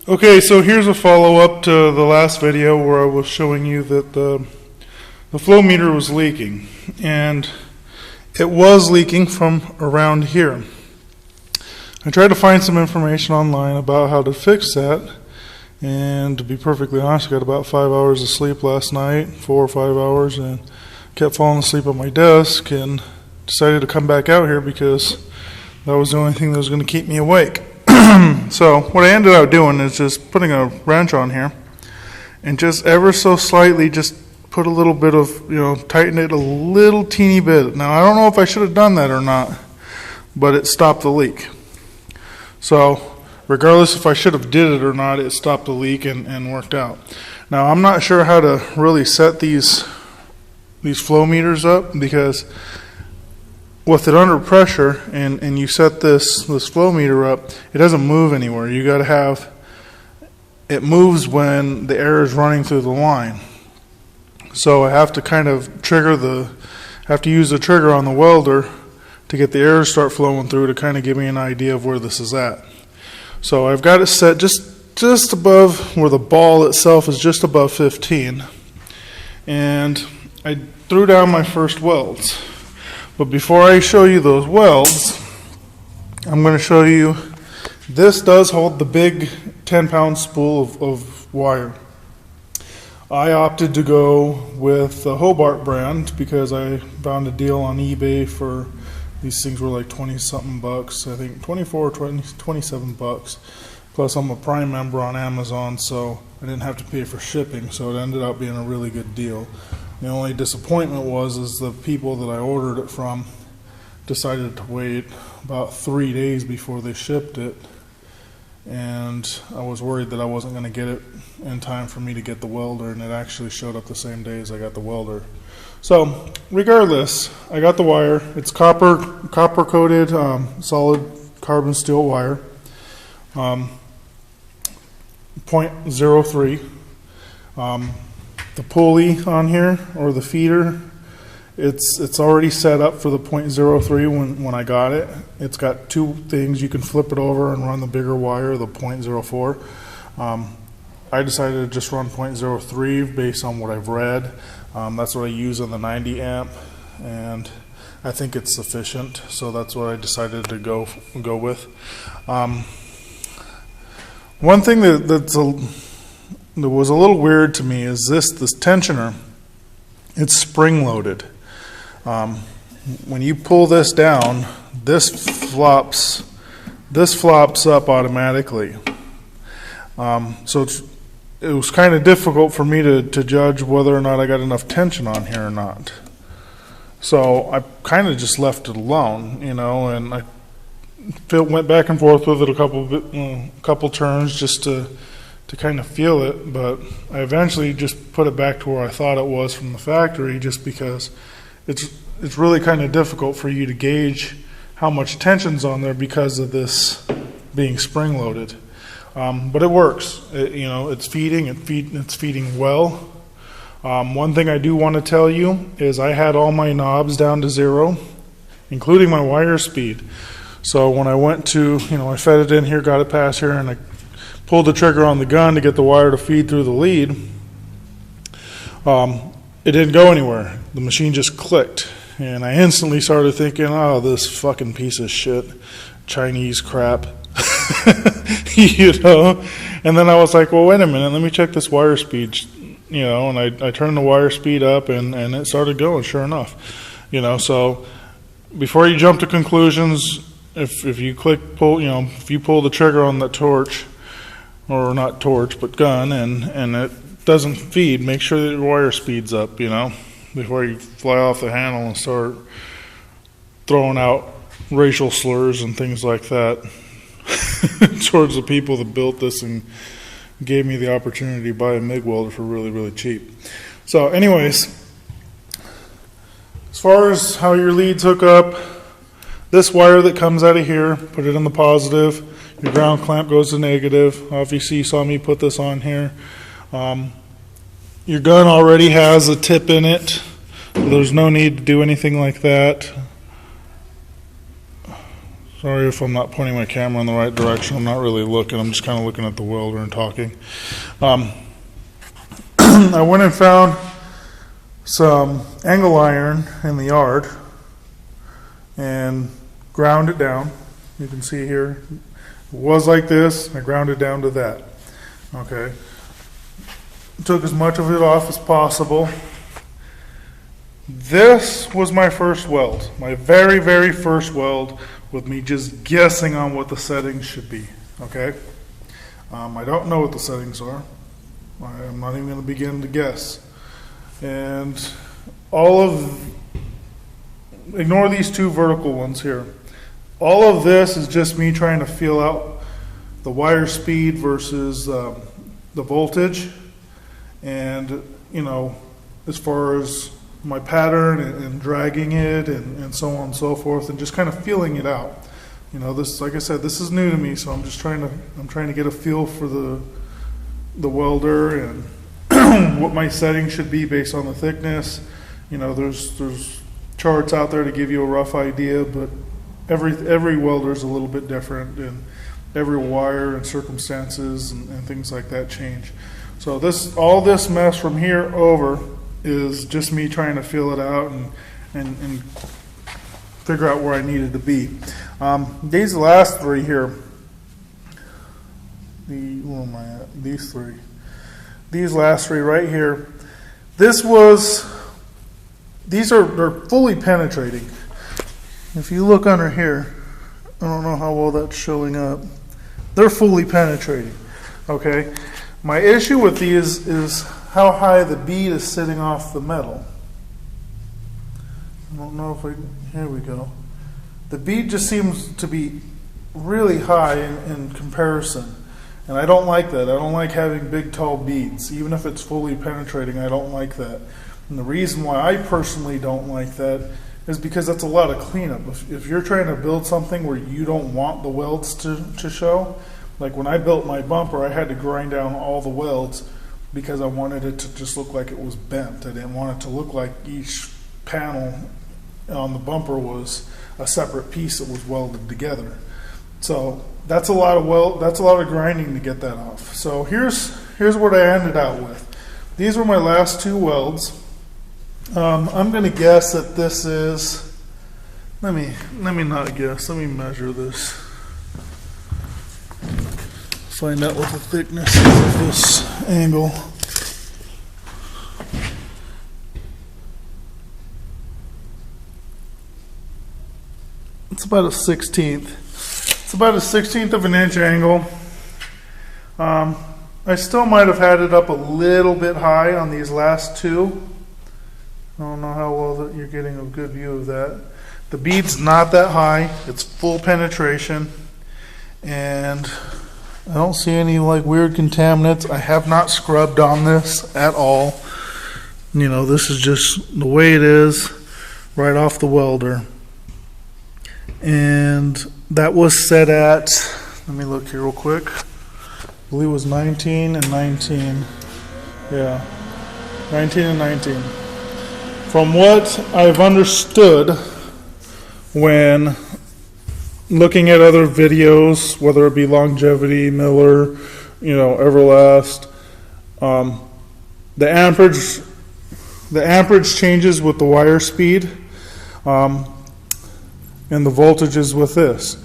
Okay, so here's a follow-up to the last video where I was showing you that the flow meter was leaking, and it was leaking from around here. I tried to find some information online about how to fix that, and to be perfectly honest, I got about 5 hours of sleep last night, 4 or 5 hours, and kept falling asleep on my desk and decided to come back out here because that was the only thing that was going to keep me awake. So what I ended up doing is just putting a wrench on here and just ever so slightly just put a little bit of, tighten it a little teeny bit. Now I don't know if I should have done that or not, but it stopped the leak. So regardless if I should have did it or not, it stopped the leak and worked out. Now I'm not sure how to really set these flow meters up, because with it under pressure and you set this flow meter up, it doesn't move anywhere. You got to have it moves when the air is running through the line. So I have to kind of use the trigger on the welder to get the air to start flowing through to kind of give me an idea of where this is at. So I've got it set just above where the ball itself is, just above 15, and I threw down my first welds. But before I show you those welds, I'm going to show you, this does hold the big 10-pound spool of wire. I opted to go with the Hobart brand because I found a deal on eBay for these things were like 20-something bucks. I think 24 or 27 bucks. Plus I'm a Prime member on Amazon, so I didn't have to pay for shipping, so it ended up being a really good deal. The only disappointment is the people that I ordered it from decided to wait about 3 days before they shipped it, and I was worried that I wasn't going to get it in time for me to get the welder, and it actually showed up the same day as I got the welder. So regardless, I got the wire. It's copper coated solid carbon steel wire, 0.03. The pulley on here, or the feeder, it's already set up for the 0.03 when I got it. It's got two things. You can flip it over and run the bigger wire, the 0.04. I decided to just run 0.03 based on what I've read. That's what I use on the 90 amp, and I think it's sufficient, so that's what I decided to go with. One thing that was a little weird to me is this tensioner. It's spring loaded. When you pull this down, this flops up automatically. So it was kind of difficult for me to judge whether or not I got enough tension on here or not. So I kind of just left it alone, and I went back and forth with it a couple turns just to kind of feel it, but I eventually just put it back to where I thought it was from the factory, just because it's really kind of difficult for you to gauge how much tension's on there because of this being spring loaded. But it works. It's feeding well. One thing I do want to tell you is I had all my knobs down to 0, including my wire speed. So when I went to, I fed it in here, got it past here, and I pulled the trigger on the gun to get the wire to feed through the lead, it didn't go anywhere. The machine just clicked, and I instantly started thinking, oh, this fucking piece of shit, Chinese crap. And then I was like, well, wait a minute, let me check this wire speed, and I turned the wire speed up, and it started going, sure enough. So before you jump to conclusions, if you if you pull the trigger on the torch, or not torch, but gun, and it doesn't feed, make sure that your wire speed's up, before you fly off the handle and start throwing out racial slurs and things like that towards the people that built this and gave me the opportunity to buy a MIG welder for really, really cheap. So anyways, as far as how your leads hook up, this wire that comes out of here, put it in the positive. Your ground clamp goes to negative. Obviously you saw me put this on here. Your gun already has a tip in it. So there's no need to do anything like that. Sorry if I'm not pointing my camera in the right direction. I'm not really looking. I'm just kind of looking at the welder and talking. I went and found some angle iron in the yard and ground it down. You can see here, it was like this. I ground it down to that. Okay. Took as much of it off as possible. This was my first weld, my very, very first weld, with me just guessing on what the settings should be. Okay. I don't know what the settings are. I'm not even going to begin to guess. And ignore these two vertical ones here. All of this is just me trying to feel out the wire speed versus the voltage. And, you know, as far as my pattern and dragging it and so on and so forth, and just kind of feeling it out. You know, this, like I said, this is new to me, so I'm trying to get a feel for the welder and what my setting should be based on the thickness. You know, there's charts out there to give you a rough idea, but every welder is a little bit different, and every wire and circumstances and things like that change. So all this mess from here over is just me trying to feel it out and figure out where I needed to be. These last three here, where am I at? These three. These last three right here, they're fully penetrating. If you look under here, I don't know how well that's showing up. They're fully penetrating. Okay. My issue with these is how high the bead is sitting off the metal. I don't know if here we go. The bead just seems to be really high in comparison. And I don't like that. I don't like having big, tall beads. Even if it's fully penetrating, I don't like that. And the reason why I personally don't like that is because that's a lot of cleanup. If you're trying to build something where you don't want the welds to show, like when I built my bumper, I had to grind down all the welds because I wanted it to just look like it was bent. I didn't want it to look like each panel on the bumper was a separate piece that was welded together. So that's a lot of grinding to get that off. So here's what I ended out with. These were my last two welds. I'm going to guess that this is. Let me not guess. Let me measure this. Find out what the thickness is of this angle. It's about a 16th. It's about a 16th of an inch angle. I still might have had it up a little bit high on these last two. I don't know how well that you're getting a good view of that. The bead's not that high. It's full penetration. And I don't see any like weird contaminants. I have not scrubbed on this at all. You know, this is just the way it is right off the welder. And that was set at, let me look here real quick. I believe it was 19 and 19. Yeah, 19 and 19. From what I've understood when looking at other videos, whether it be Longevity, Miller, you know, Everlast, the amperage changes with the wire speed, and the voltages with this.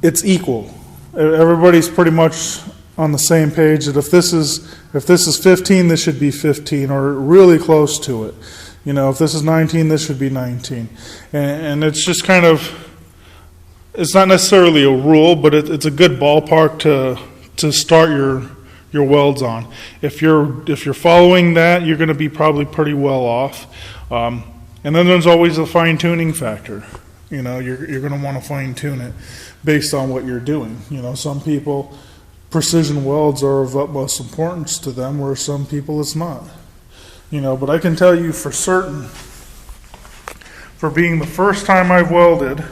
It's equal. Everybody's pretty much on the same page that if this is 15, this should be 15 or really close to it. You know, if this is 19, this should be 19. And it's just kind of, it's not necessarily a rule, but it's a good ballpark to start your welds on. If you're following that, you're going to be probably pretty well off. And then there's always a fine-tuning factor. You know, you're going to want to fine-tune it based on what you're doing. You know, some people, precision welds are of utmost importance to them, where some people it's not. You know, but I can tell you for certain, for being the first time I've welded,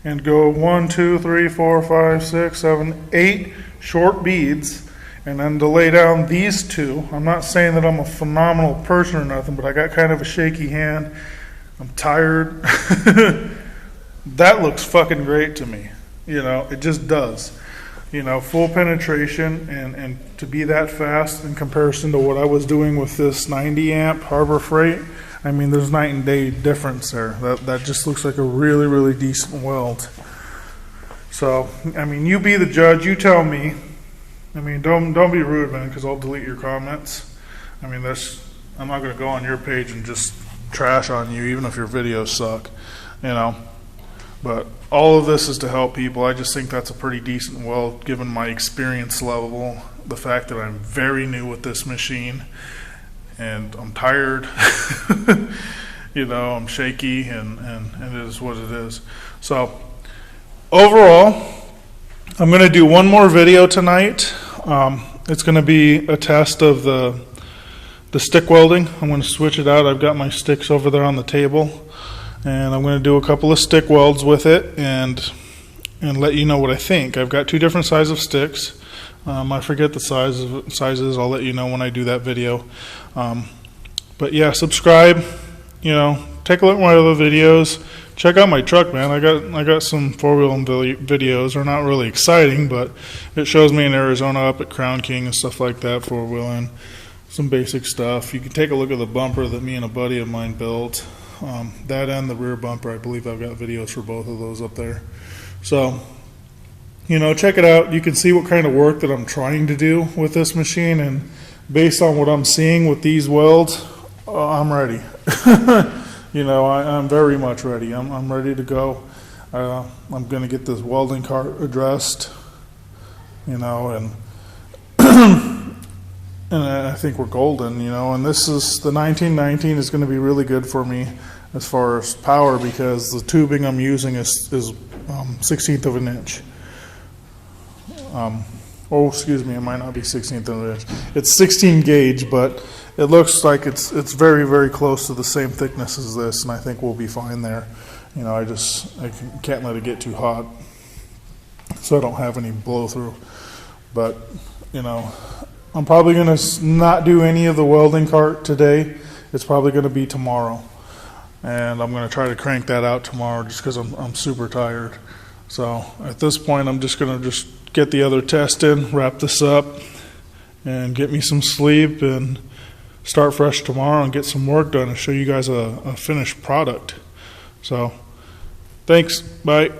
and go 1, 2, 3, 4, 5, 6, 7, 8 short beads, and then to lay down these two. I'm not saying that I'm a phenomenal person or nothing, but I got kind of a shaky hand. I'm tired. that looks fucking great to me. You know, it just does. You know, full penetration, and to be that fast in comparison to what I was doing with this 90 amp Harbor Freight, I mean, there's night and day difference there. That just looks like a really, really decent weld. So, I mean, you be the judge. You tell me. I mean, don't be rude, man, because I'll delete your comments. I mean, I'm not going to go on your page and just trash on you, even if your videos suck, you know. But all of this is to help people. I just think that's a pretty decent weld, given my experience level, the fact that I'm very new with this machine, and I'm tired. You know, I'm shaky, and it is what it is. So, overall, I'm going to do one more video tonight. It's going to be a test of the stick welding. I'm going to switch it out. I've got my sticks over there on the table, and I'm going to do a couple of stick welds with it and let you know what I think. I've got two different sizes of sticks. I forget the sizes. I'll let you know when I do that video. But yeah, subscribe. You know, take a look at my other videos. Check out my truck, man. I got some four-wheeling videos. They're not really exciting, but it shows me in Arizona up at Crown King and stuff like that, four-wheeling. Some basic stuff. You can take a look at the bumper that me and a buddy of mine built. That and the rear bumper. I believe I've got videos for both of those up there. So, you know, check it out. You can see what kind of work that I'm trying to do with this machine, and based on what I'm seeing with these welds, I'm ready. You know, I'm very much ready. I'm ready to go. I'm going to get this welding cart addressed, you know, and and I think we're golden, you know. And this is the 1919 is going to be really good for me as far as power, because the tubing I'm using is 1/16 of an inch. Oh, excuse me, it might not be 1/16 of an inch. It's 16 gauge, but it looks like it's very, very close to the same thickness as this, and I think we'll be fine there. You know, I can't let it get too hot, so I don't have any blow through. But, you know, I'm probably going to not do any of the welding cart today. It's probably going to be tomorrow, and I'm going to try to crank that out tomorrow just because I'm super tired. So at this point, I'm just going to get the other test in, wrap this up, and get me some sleep, and start fresh tomorrow and get some work done and show you guys a finished product. So, thanks. Bye.